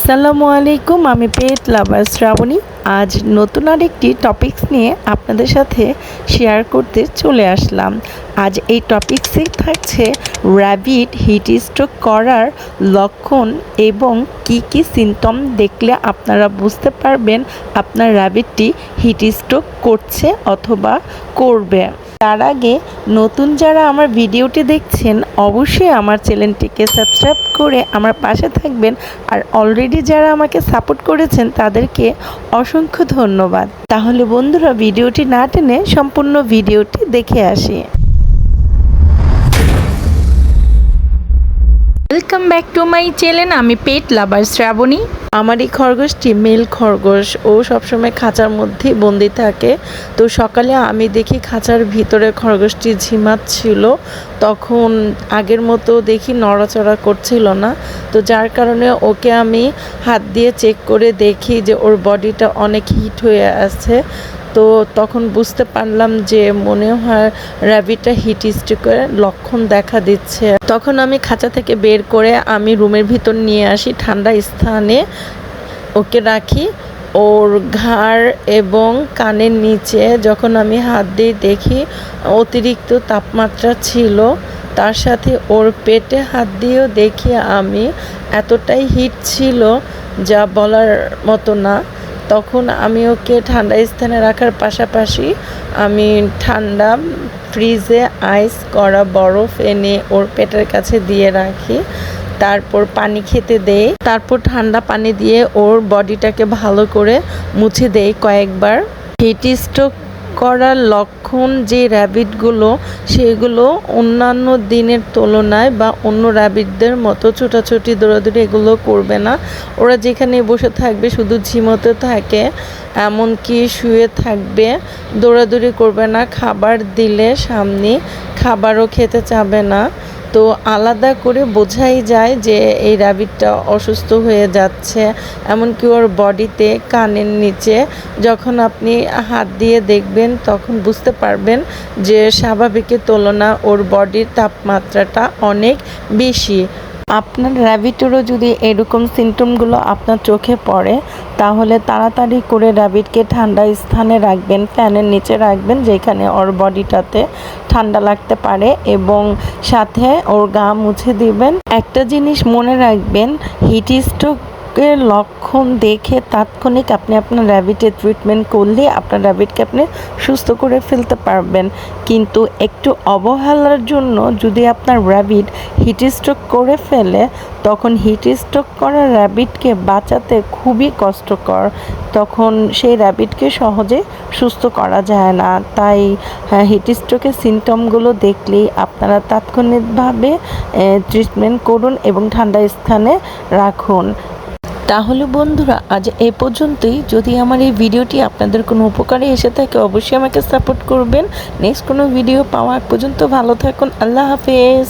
আসসালামু আলাইকুম, আমি পেট লাভার শ্রাবণী। আজ নতুন আরেকটি টপিকস নিয়ে আপনাদের সাথে শেয়ার করতে চলে আসলাম। আজ এই টপিকসে থাকছে র্যাবিট হিট স্ট্রোক করার লক্ষণ এবং কি কি সিমটম দেখলে আপনারা বুঝতে পারবেন আপনার র্যাবিটটি হিট স্ট্রোক করছে অথবা করবে। তার আগে নতুন যারা আমার ভিডিওটি দেখছেন অবশ্যই আমার চ্যানেলটিকে সাবস্ক্রাইব করে আমার পাশে থাকবেন, আর অলরেডি যারা আমাকে সাপোর্ট করেছেন তাদেরকে অসংখ্য ধন্যবাদ। তাহলে বন্ধুরা, ভিডিওটি না টেনে সম্পূর্ণ ভিডিওটি দেখে আসি। Welcome back to my channel, আমি পেট লাভার শ্রাবণী। আমার এই খরগোশটি মেল খরগোশ, ও সবসময় খাঁচার মধ্যেই বন্দি থাকে। তো সকালে আমি দেখি খাঁচার ভিতরে খরগোশটি ঝিমাচ্ছিল, তখন আগের মতো দেখি নড়াচড়া করছিল না। তো যার কারণে ওকে আমি হাত দিয়ে চেক করে দেখি যে ওর বডিটা অনেক হিট হয়ে আছে। তো তখন বুঝতে পারলাম যে মনে হয় র্যাবিটটা হিট স্ট্রোকের লক্ষণ দেখা দিচ্ছে। তখন আমি খাঁচা থেকে বের করে আমি রুমের ভিতর নিয়ে আসি, ঠান্ডা স্থানে ওকে রাখি। ওর ঘাড় এবং কানের নিচে যখন আমি হাত দিয়ে দেখি অতিরিক্ত তাপমাত্রা ছিল, তার সাথে ওর পেটে হাত দিয়েও দেখি আমি এতটাই হিট ছিল যা বলার মতো না। তখন আমি ওকে ঠান্ডা স্থানে রাখার পাশাপাশি আমি ঠান্ডা ফ্রিজে আইস করা বরফ এনে ওর পেটের কাছে দিয়ে রাখি। তারপর পানি খেতে দেই, তারপর ঠান্ডা পানি দিয়ে ওর বডিটাকে ভালো করে মুছে দেই কয়েকবার। হিট স্ট্রোক করার লক্ষণ যে র্যাবিটগুলো, সেগুলো অন্যান্য দিনের তুলনায় বা অন্য র্যাবিটদের মতো ছোটাছুটি দৌড়াদৌড়ি এগুলো করবে না। ওরা যেখানে বসে থাকবে শুধু ঝিমোতে থাকে, এমনকি শুয়ে থাকবে, দৌড়াদৌড়ি করবে না। খাবার দিলে সামনে খাবারও খেতে চাবে না। তো আলাদা করে বোঝাই যায় যে এই র্যাবিটটা অসুস্থ হয়ে যাচ্ছে। এমনকি ওর বডিতে কানের নিচে যখন আপনি হাত দিয়ে দেখবেন তখন বুঝতে পারবেন যে স্বাভাবিকের তুলনা ওর বডির তাপমাত্রাটা অনেক বেশি। আপনার র্যাবিটেরও যদি এরকম সিমটমগুলো আপনার চোখে পড়ে তাহলে তাড়াতাড়ি করে র্যাবিটকে ঠান্ডা স্থানে রাখবেন, ফ্যানের নিচে রাখবেন যেখানে ওর বডিটাতে ঠান্ডা লাগতে পারে, এবং সাথে ওর গা মুছে দিবেন। একটা জিনিস মনে রাখবেন, হিট স্ট্রোকের লক্ষণ দেখে তাৎক্ষণিক আপনি আপনার র্যাবিটের ট্রিটমেন্ট করলে আপনার র্যাবিটকে আপনি সুস্থ করে ফেলতে পারবেন। কিন্তু একটু অবহেলার জন্য যদি আপনার র্যাবিট হিট স্ট্রোক করে ফেলে, তখন হিট স্ট্রোক করা র্যাবিটকে বাঁচাতে খুবই কষ্টকর। তখন সেই র্যাবিটকে সহজে সুস্থ করা যায় না। তাই হিট স্ট্রোকের সিমটমগুলো দেখলেই আপনারা তাৎক্ষণিকভাবে ট্রিটমেন্ট করুন এবং ঠান্ডা স্থানে রাখুন। তাহলে বন্ধুরা, আজ এই পর্যন্তই। যদি আমার এই ভিডিওটি আপনাদের কোনো উপকারে এসে থাকে অবশ্যই আমাকে সাপোর্ট করবেন। নেক্সট কোনো ভিডিও পাওয়া পর্যন্ত ভালো থাকুন। আল্লাহ হাফেজ।